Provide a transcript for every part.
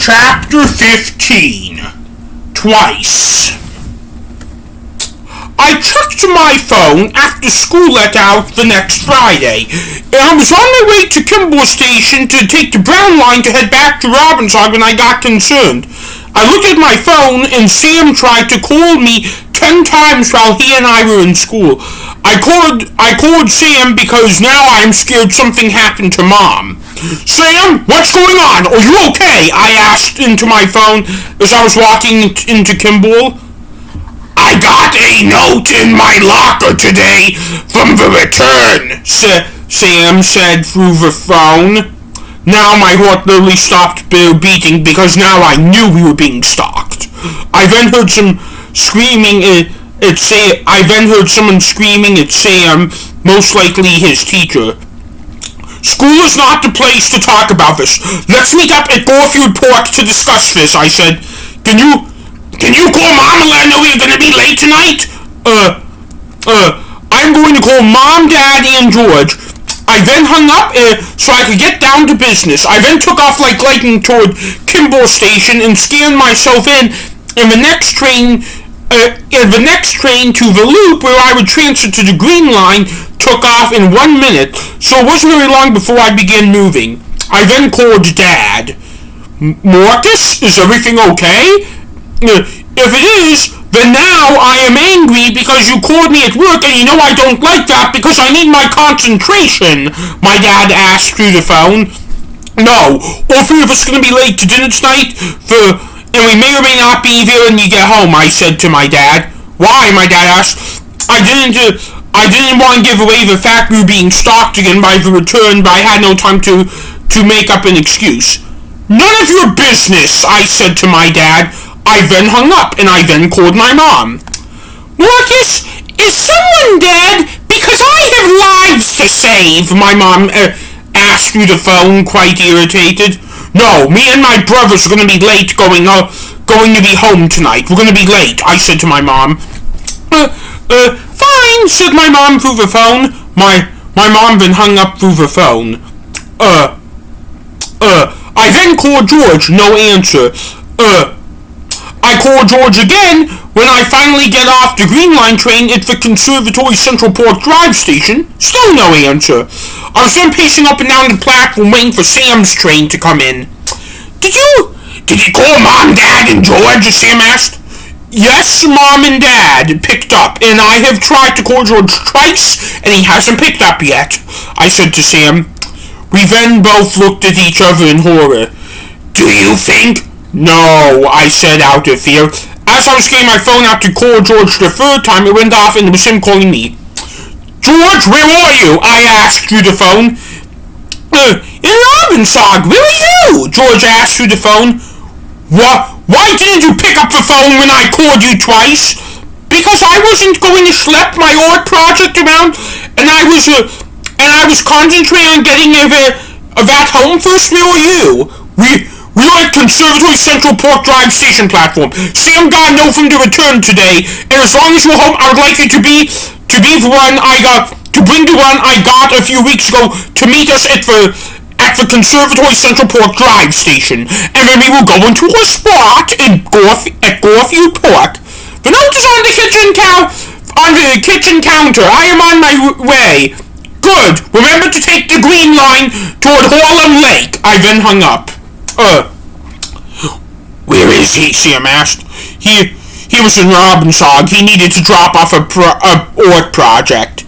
Chapter 15. Twice. I checked my phone after school let out the next Friday, and I was on my way to Kimball Station to take the Brown line to head back to Robbinsog when I got concerned. I looked at my phone, and Sam tried to call me 10 times while he and I were in school. I called Sam because now I'm scared something happened to Mom. Sam, what's going on? Are you okay? I asked into my phone as I was walking into Kimball. I got a note in my locker today from the return, Sam said through the phone. Now my heart literally stopped beating because now I knew we were being stalked. I then heard someone screaming at Sam, most likely his teacher. School is not the place to talk about this. Let's meet up at Gorfield Park to discuss this, I said. Can you call Mom and let her know you're gonna be late tonight? I'm going to call Mom, Dad, and George. I then hung up so I could get down to business. I then took off like lightning toward Kimball Station and scanned myself in the next train to the loop where I would transfer to the Green Line took off in 1 minute, so it wasn't very long before I began moving. I then called Dad. Marcus, is everything okay? If it is, then now I am angry because you called me at work, and you know I don't like that because I need my concentration, my dad asked through the phone. No, all three of us are going to be late to dinner tonight, and we may or may not be there when you get home, I said to my dad. Why, my dad asked. I didn't want to give away the fact we were being stalked again by the return, but I had no time to make up an excuse. None of your business, I said to my dad. I then hung up, and I then called my mom. Marcus, is someone dead? Because I have lives to save, my mom asked through the phone, quite irritated. No, me and my brothers are going to be late going to be home tonight. We're going to be late, I said to my mom. Fine, said my mom through the phone. My mom then hung up through the phone. I then called George, no answer. I called George again when I finally get off the Green Line train at the Conservatory Central Park Drive station. Still no answer. I was then pacing up and down the platform waiting for Sam's train to come in. Did you call Mom, Dad, and George? Sam asked. Yes, Mom and Dad picked up, and I have tried to call George twice, and he hasn't picked up yet, I said to Sam. We then both looked at each other in horror. Do you think? No, I said out of fear. As I was getting my phone out to call George the third time, it went off and it was him calling me. George, where are you? I asked through the phone. In Robbinsog, where are you? George asked through the phone. What? Why didn't you pick up the phone when I called you twice? Because I wasn't going to schlep my art project around, and I was concentrating on getting that home first. Where are you? We're at Conservatory Central Park Drive station platform. Sam got a note from the return today, and as long as you're home, I would like you to bring the one I got a few weeks ago to meet us at the Conservatory Central Park Drive station, and then we will go into a spot at Gorfield Park. The note is on the kitchen counter. I am on my way. Good. Remember to take the Green Line toward Harlem Lake. I then hung up. Where is he? Sam asked. He was in Robinsog. He needed to drop off a art project.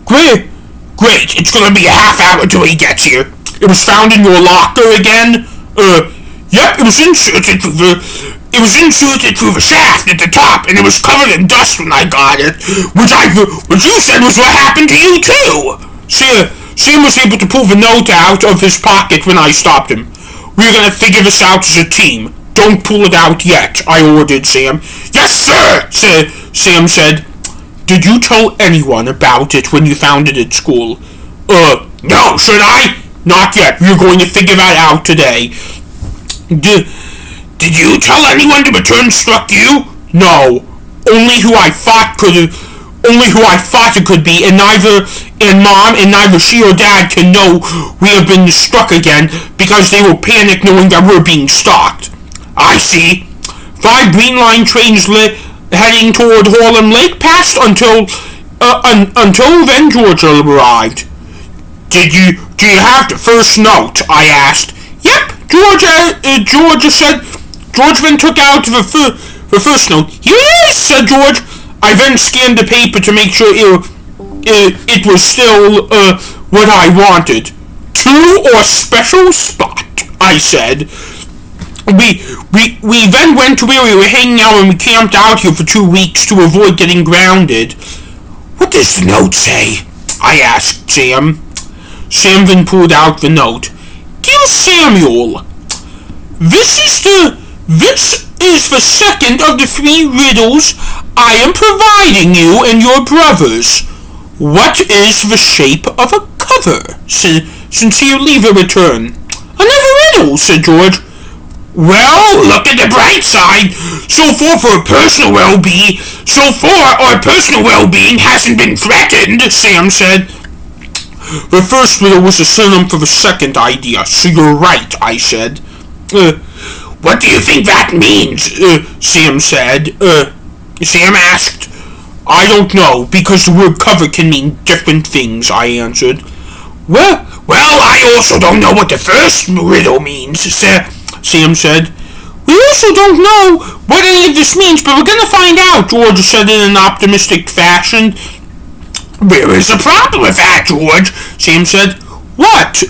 Great. It's gonna be a half hour till he gets here. It was found in your locker again? Yep, it was inserted through the shaft at the top, and it was covered in dust when I got it, which you said was what happened to you too. Sam was able to pull the note out of his pocket when I stopped him. We're gonna figure this out as a team. Don't pull it out yet, I ordered Sam. Yes, sir, Sam said. Did you tell anyone about it when you found it at school? No, should I? Not yet. We're going to figure that out today. Did you tell anyone the return struck you? No. Only who I thought could only who I thought it could be, and neither she or Dad can know we have been struck again because they will panic knowing that we're being stalked. I see. 5 Green Line trains heading toward Harlem Lake passed until then Georgia arrived. Do you have the first note? I asked. Yep, Georgia said. George then took out the first note. Here it is, said George. I then scanned the paper to make sure it was still what I wanted. To or special spot, I said. We then went to where we were hanging out and we camped out here for 2 weeks to avoid getting grounded. What does the note say? I asked Sam. Sam then pulled out the note. Dear Samuel, this is the second of the 3 riddles I am providing you and your brothers. What is the shape of a cover? Sincerely the return. Another riddle, said George. Well, look at the bright side. So far our personal well-being hasn't been threatened, Sam said. The first riddle was a synonym for the second idea, so you're right, I said. What do you think that means? Sam said. Sam asked. I don't know, because the word cover can mean different things, I answered. Well, I also don't know what the first riddle means, Sam said. We also don't know what any of this means, but we're going to find out, George said in an optimistic fashion. There is a problem with that, George, Sam said. What?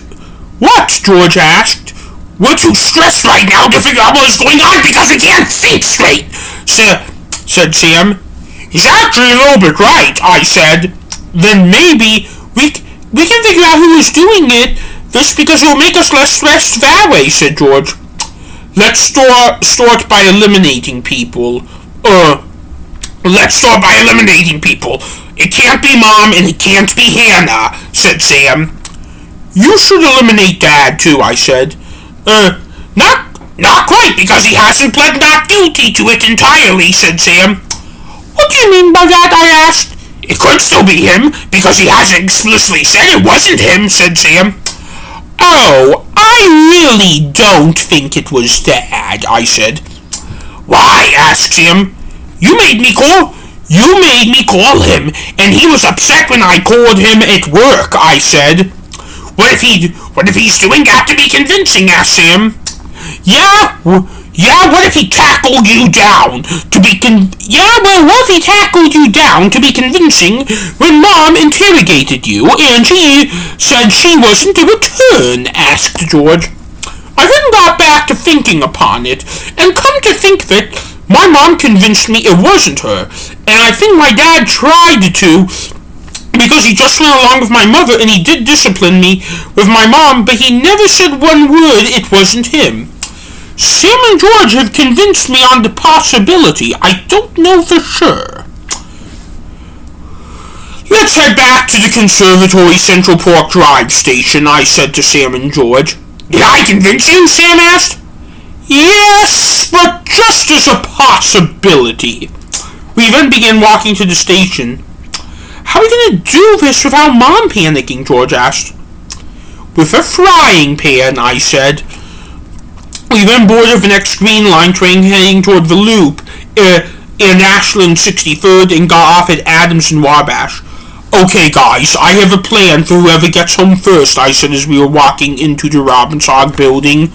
What? George asked. We're too stressed right now to figure out what is going on because we can't think straight, said Sam. He's actually a little bit right, I said. Then maybe we can figure out who is doing this because it will make us less stressed that way, said George. Let's start by eliminating people. Let's start by eliminating people. It can't be Mom and it can't be Hannah, said Sam. You should eliminate Dad too, I said. Not quite, because he hasn't pled not guilty to it entirely, said Sam. What do you mean by that, I asked. It could still be him, because he hasn't explicitly said it wasn't him, said Sam. Oh, I really don't think it was Dad, I said. Why? Asked Sam. You made me call him, and he was upset when I called him at work, I said. What if he's doing that to be convincing, asked Sam. Yeah, what if he tackled you down to be convincing when Mom interrogated you and she said she wasn't to return, asked George. I then got back to thinking upon it, and come to think of it, my mom convinced me it wasn't her, and I think my dad tried to, because he just went along with my mother and he did discipline me with my mom, but he never said one word it wasn't him. Sam and George have convinced me on the possibility. I don't know for sure. Let's head back to the Conservatory Central Park Drive station, I said to Sam and George. Did I convince you? Sam asked. Yes, but just as a possibility. We then began walking to the station. How are we going to do this without Mom panicking? George asked. With a frying pan, I said. We then boarded the next Green Line train heading toward the Loop in Ashland 63rd and got off at Adams and Wabash. Okay, guys, I have a plan for whoever gets home first, I said as we were walking into the Robbinsog building.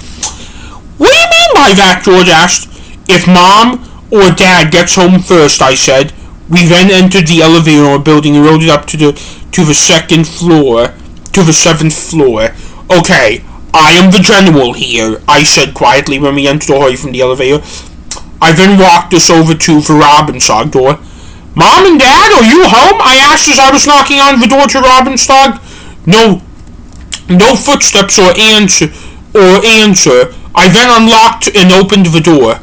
What do you mean by that? George asked. If Mom or Dad gets home first, I said. We then entered the elevator building and rode it up to the 7th floor. Okay, I am the general here, I said quietly when we entered the hallway from the elevator. I then walked us over to the Robbinsog door. Mom and Dad, are you home? I asked as I was knocking on the door to Robbinsog. No footsteps or answer. I then unlocked and opened the door.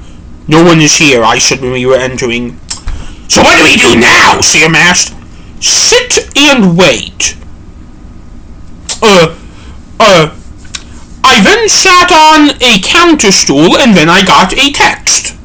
No one is here, I said when we were entering. So what do we do now? Sam asked. Sit and wait. I then sat on a counter stool and then I got a text.